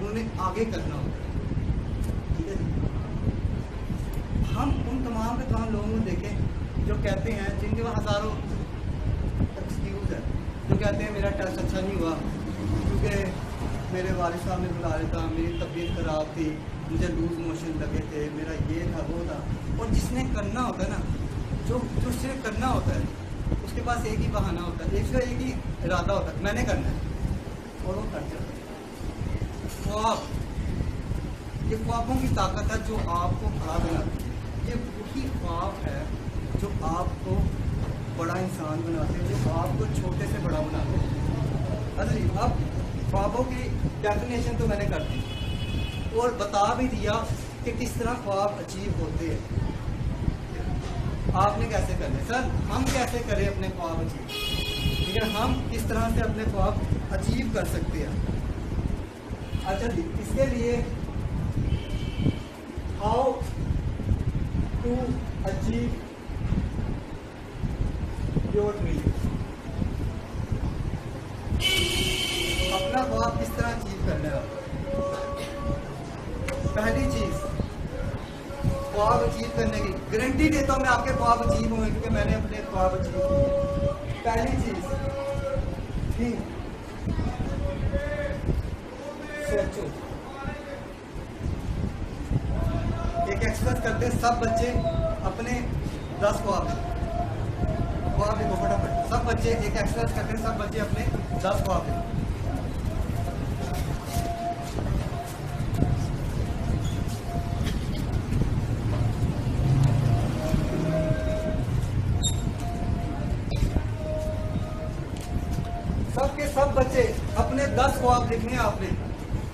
उन्होंने आगे करना होता है। ठीक है, हम उन तमाम के तमाम लोगों को देखें जो कहते हैं, जिनके पास हज़ारों एक्सक्यूज़ है, जो कहते हैं मेरा टेस्ट अच्छा नहीं हुआ क्योंकि मेरे वालिद साहब ने बुला लिया था, मेरी तबीयत ख़राब थी, मुझे लूज मोशन लगे थे, मेरा ये था वो था। और जिसने करना होता है ना, जो सिर्फ करना होता है, उसके पास एक ही बहाना होता है, एक ही इरादा होता है, मैंने करना है, और वो कर जाता है। ख्वाब, ये ख्वाबों की ताकत है जो आपको खड़ा बनाती है। ये वही ख्वाब है जो आपको बड़ा इंसान बनाते हैं, जो आपको छोटे से बड़ा बनाते हैं। अच्छा, अब ख्वाबों की डेफिनेशन तो मैंने कर दी और बता भी दिया कि किस तरह ख्वाब अचीव होते हैं। आपने कैसे करने, सर हम कैसे करें अपने ख्वाब अचीव, ठीक है, हम किस तरह से अपने ख्वाब अचीव कर सकते हैं। अच्छा जी, इसके लिए how to achieve your dream, अपना ख्वाब किस तरह अचीव करना है। पहली चीज, ख्वाब अचीव करने की गारंटी देता हूं मैं, आपके ख्वाब अचीव होंगे क्योंकि मैंने अपने ख्वाब अचीव किए। पहली चीज, थिंक, सोचो। एक एक्सरसाइज करते हैं सब बच्चे, अपने 10 ख्वाब लिखो फटाफट। सब बच्चे एक एक्सरसाइज करते हैं, सब बच्चे अपने 10 ख्वाब लिखो। सबके सब बच्चे अपने 10 ख्वाब लिखने हैं आपने।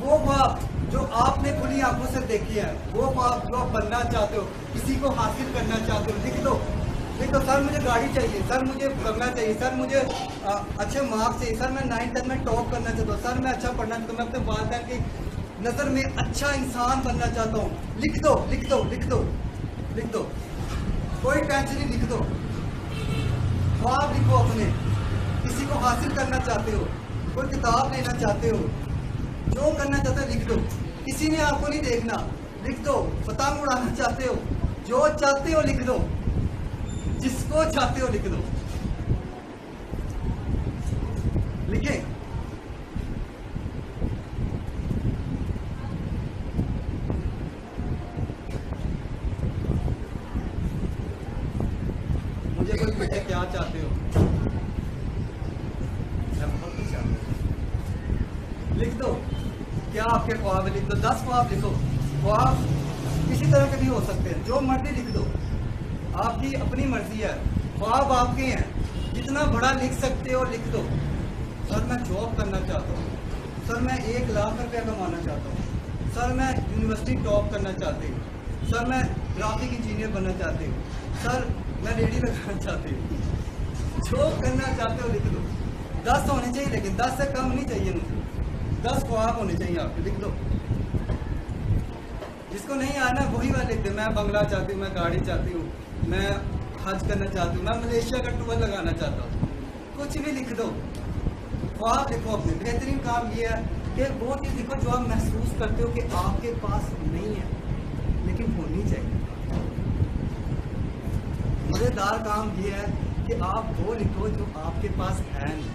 वो ख्वाब जो आपने खुली आंखों से देखी है, वो ख्वाब जो आप बनना चाहते हो, किसी को हासिल करना चाहते हो, लिख दो। सर मुझे गाड़ी चाहिए, सर मुझे बंगला चाहिए, सर मुझे अच्छे मार्क्स चाहिए, सर मैं 9th में टॉप करना चाहता हूँ, सर मैं अच्छा पढ़ना चाहता हूँ, मैं अपने वालिदैन की नज़र में अच्छा इंसान बनना चाहता हूँ। लिख दो, लिख दो, लिख दो, लिख दो, कोई टेंशन नहीं, लिख दो। ख्वाब लिखो अपने, किसी को हासिल करना चाहते हो, कोई किताब लेना चाहते हो, जो करना चाहते हो लिख दो। किसी ने आपको नहीं देखना, लिख दो। पतंग उड़ाना चाहते हो, जो चाहते हो लिख दो, जिसको चाहते हो लिख दो। लिखे, मुझे कोई पूछे क्या चाहते हो, लिख दो। क्या आपके ख्वाब लिख दो, 10 ख्वाब लिखो। ख्वाब किसी तरह के भी हो सकते हैं, जो मर्जी लिख दो, आपकी अपनी मर्जी है। ख्वाब आपके हैं, जितना बड़ा लिख सकते हो लिख दो। सर मैं जॉब करना चाहता हूँ, सर मैं 1 लाख रुपया कमाना चाहता हूँ, सर मैं यूनिवर्सिटी टॉप करना चाहती हूँ, सर मैं ग्राफिक इंजीनियर बनना चाहती हूँ, सर मैं रेडी लगाना चाहती हूँ। जो करना चाहते हो लिख दो। 10 होने चाहिए, लेकिन 10 से कम नहीं चाहिए मुझे। 10 ख्वाब होने चाहिए आपके, लिख दो। जिसको नहीं आना वही वाला लिख दे। मैं बंगला चाहती हूँ, मैं गाड़ी चाहती हूँ, मैं हज करना चाहती हूँ, मैं मलेशिया का टूर लगाना चाहता हूँ, कुछ भी लिख दो। ख्वाब लिखो अपने। बेहतरीन काम ये है कि वो चीज़ लिखो जो आप महसूस करते हो कि आपके पास नहीं है लेकिन होनी चाहिए। मज़ेदार काम ये है कि आप वो लिखो जो आपके पास है नहीं,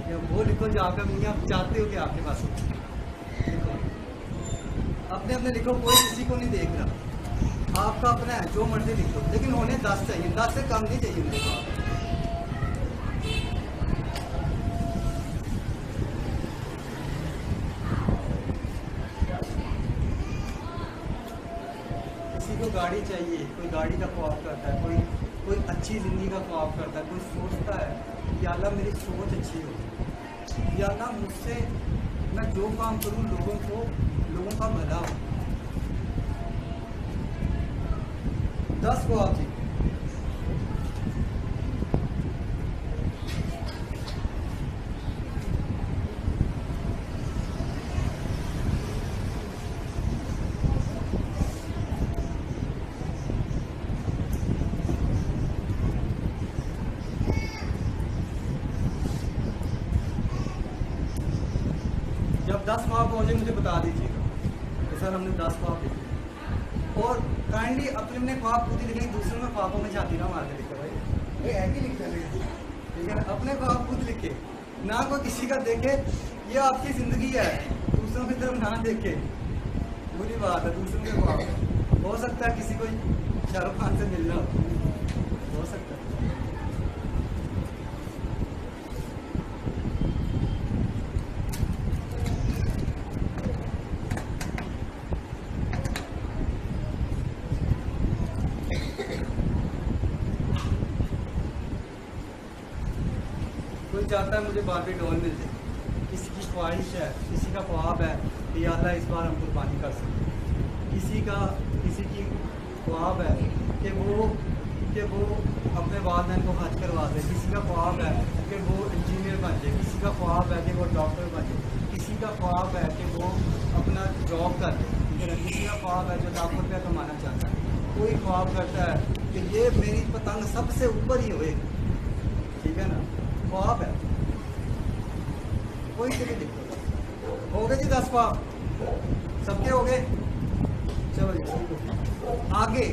या वो लिखो जो आपका नहीं, आप चाहते हो कि आपके पास हो। लिखो, अपने अपने लिखो, कोई किसी को नहीं देख रहा, आपका अपना है, जो मर्जी लिख दो, लेकिन होने 10 चाहिए, 10 से कम नहीं चाहिए मेरे को। किसी को गाड़ी चाहिए, कोई गाड़ी का ख्वाब करता है, कोई अच्छी ज़िंदगी का ख्वाब करता है, कोई सोचता है या अल्लाह मेरी सोच अच्छी हो, या अल्लाह मुझसे मैं जो काम करूँ लोगों का भला हो। 10 ख्वाब जी। जब जब 10 ख्वाब पहुँचे मुझे बता दीजिएगा कि सर हमने 10 ख्वाब देखे। और काइंडली अपने ख्वाब खुद ही लिखें, दूसरों में ख्वाबों में झांकी ना मार के लिखे भाई, ये है कि लिखते हैं, ठीक है ना। अपने ख्वाब खुद लिखे, ना कोई किसी का देखे, ये आपकी ज़िंदगी है, दूसरों की तरफ ना देखे, बुरी बात है। दूसरों के ख्वाब हो सकता है किसी को शाहरुख खान से मिलना हो सकता है। कोई चाहता है मुझे बारबी डॉल मिल जाए, किसी की ख्वाहिश है, किसी का ख्वाब है कि या अल्लाह इस बार हम कुर्बानी कर सकते, किसी की ख्वाब है कि वो अपने वालिदैन को हज करवा दे, किसी का ख्वाब है कि वो इंजीनियर बन जाए, किसी का ख्वाब है कि वो डॉक्टर बन जाए, किसी का ख्वाब है कि वो अपना जॉब कर दे, ठीक है ना। किसी का ख्वाब है जो लाखों रुपया कमाना चाहता है, कोई ख्वाब करता है कि ये मेरी पतंग सबसे ऊपर ही होए, ठीक है ना। ख्वाब है, कोई से भी दिक्कत हो गए जी 10 ख्वाब सबके हो गए। चलो जी आगे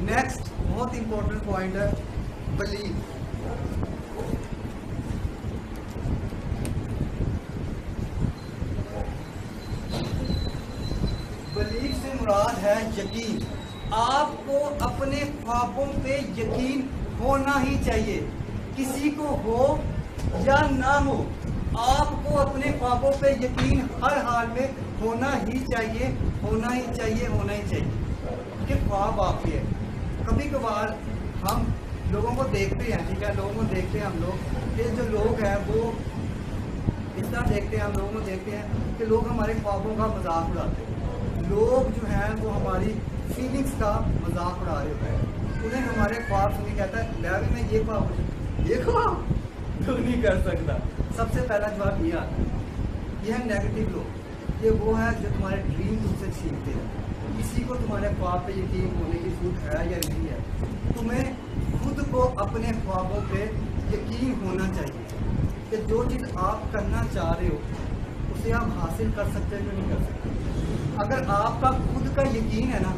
नेक्स्ट बहुत इंपॉर्टेंट पॉइंट है बिलीव। बिलीव से मुराद है यकीन। आपको अपने ख्वाबों पे यकीन होना ही चाहिए, किसी को हो या ना हो, आपको अपने ख्वाबों पे यकीन हर हाल में होना ही चाहिए, होना ही चाहिए, होना ही चाहिए कि ख्वाब आपके हैं। कभी कभार हम लोगों को देखते हैं, ठीक है, लोगों को देखते हैं हम लोग कि जो लोग हैं वो इस तरह देखते हैं, हम लोगों को देखते हैं कि लोग हमारे ख्वाबों का मजाक उड़ाते हैं, लोग जो हैं वो हमारी फीलिंग्स का मजाक उड़ा रहे होते हैं। उन्हें हमारे ख्वाब सुनी कहता है लैब में ये ख्वाब तो नहीं कर सकता। सबसे पहला जवाब ये आता है, ये है नेगेटिव लोग, ये वो है जो तुम्हारे ड्रीम तुमसे छीनते हैं। किसी को तुम्हारे ख्वाब पे यकीन होने की जरूरत है या नहीं है, तुम्हें खुद को अपने ख्वाबों पे यकीन होना चाहिए कि जो चीज़ आप करना चाह रहे हो उसे आप हासिल कर सकते हो या नहीं कर सकते। अगर आपका खुद का यकीन है ना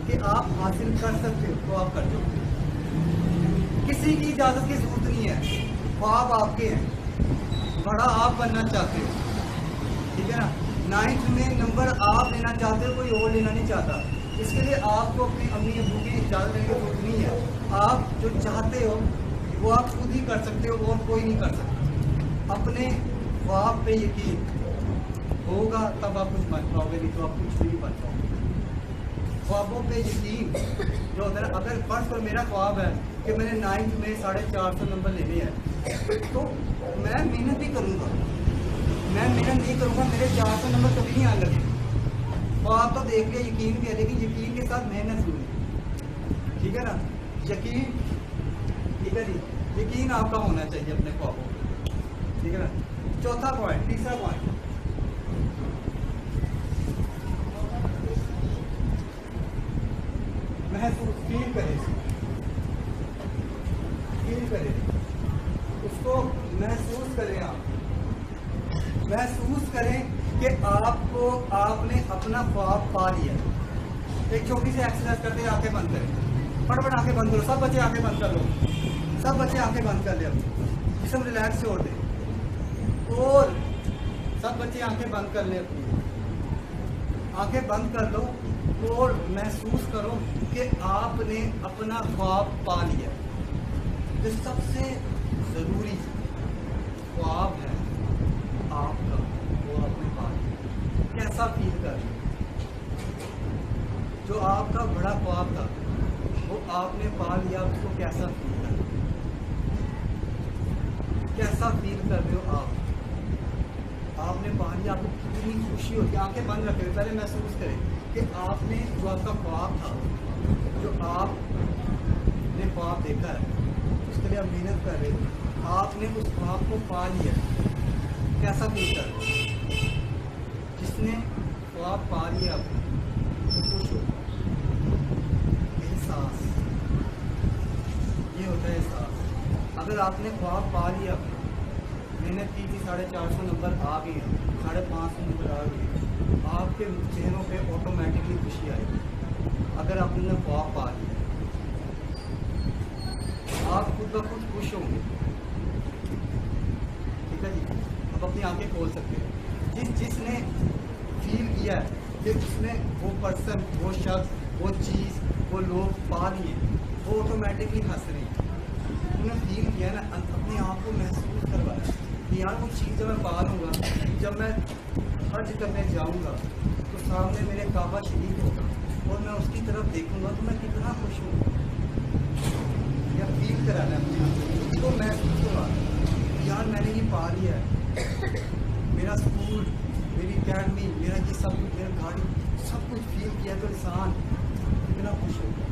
कि आप हासिल कर सकते हो तो आप कर दो, किसी की इजाज़त की जरूरत नहीं है। ख्वाब आपके हैं, बड़ा आप बनना चाहते हो, ठीक है ना। 9th में नंबर आप लेना चाहते हो, कोई और लेना नहीं चाहता। इसके लिए आपको अपनी अम्मी अबू की इजाज़त लेने की जरूरत नहीं है। आप जो चाहते हो वो आप खुद ही कर सकते हो और कोई नहीं कर सकता। अपने ख्वाब पे यकीन होगा तब आप कुछ बन पाओगे, नहीं तो आप कुछ नहीं बन पाओगे। ख्वाबों पे यकीन जो होता है, अगर फर्स्ट पर मेरा ख्वाब है कि मैंने 9th में 450 नंबर लेने हैं तो मैं मेहनत भी करूँगा, मैं मेहनत नहीं करूँगा मेरे 400 नंबर कभी नहीं आने लगे। ख्वाब तो देख लिया, यकीन भी है, लेकिन यकीन के साथ मेहनत जरूरी, ठीक है ना। यकीन, ठीक है जी, यकीन आपका होना चाहिए अपने ख्वाबों पर, ठीक है ना। चौथा पॉइंट, तीसरा पॉइंट, महसूस, फील करें उसको, महसूस करें। आप महसूस करें कि आपने अपना ख्वाब पा लिया। एक छोटी सी एक्सरसाइज करते हैं, आंखें बंद करें, फटाफट आंखें बंद करो, सब बच्चे आंखें बंद कर लो, सब बच्चे आंखें बंद कर ले, अपनी जिसम रिलैक्स छोड़ दे, और सब बच्चे आंखें बंद कर ले, अपनी आंखें बंद कर लो और महसूस करो कि आपने अपना ख्वाब पा लिया। जो सबसे ज़रूरी ख्वाब है आपका, वो आपने पा लिया। कैसा फील कर रहे हो? जो आपका बड़ा ख्वाब था वो आपने पा लिया, उसको कैसा फील कर रहे हो? कैसा फील कर रहे हो आप? आपने पा लिया, आपको कितनी खुशी होती है। आंखें बंद रखें, पहले महसूस करें कि आपने जो आपका ख्वाब था, जो आपने ख्वाब देखा है, उसके लिए आप मेहनत कर रहे हो, आपने उस ख्वाब को पा लिया। कैसा फील कर रहे हो? जिसने ख्वाब पा लिया तो खुश हो, एहसास, ये होता है एहसास। अगर आपने ख्वाब पा लिया मेहनत की थी 450 नंबर आ गए हैं, 550 नंबर आ गए हैं, आपके चेहरों पे ऑटोमेटिकली खुशी आएगी अगर आपने ख्वाब पा लिया। आप खुद ब खुद खुश होंगे। ठीक है जी, आप अपनी आंखें खोल सकते हैं। जिसने फील किया है कि उसने वो पर्सन, वो शख्स, वो चीज़, वो लोग पा लिए, वो ऑटोमेटिकली हंस रही है। उन्होंने फील किया ना, अपने आप को महसूस करवाया कि यार वो चीज़ जब मैं पा लूँगा, जब मैं हज करने जाऊँगा तो सामने मेरे काबा शरीफ होगा और मैं उसकी तरफ देखूँगा तो मैं कितना खुश हूँ। या फील कराना है अपने आप को, तो महसूस करवा यार मैंने ये पा लिया है। मेरा स्कूल, मेरी अकेडमी, मेरा ये सब कुछ, मेरा गाड़ी, सब कुछ फील किया तो इंसान कितना खुश होगा।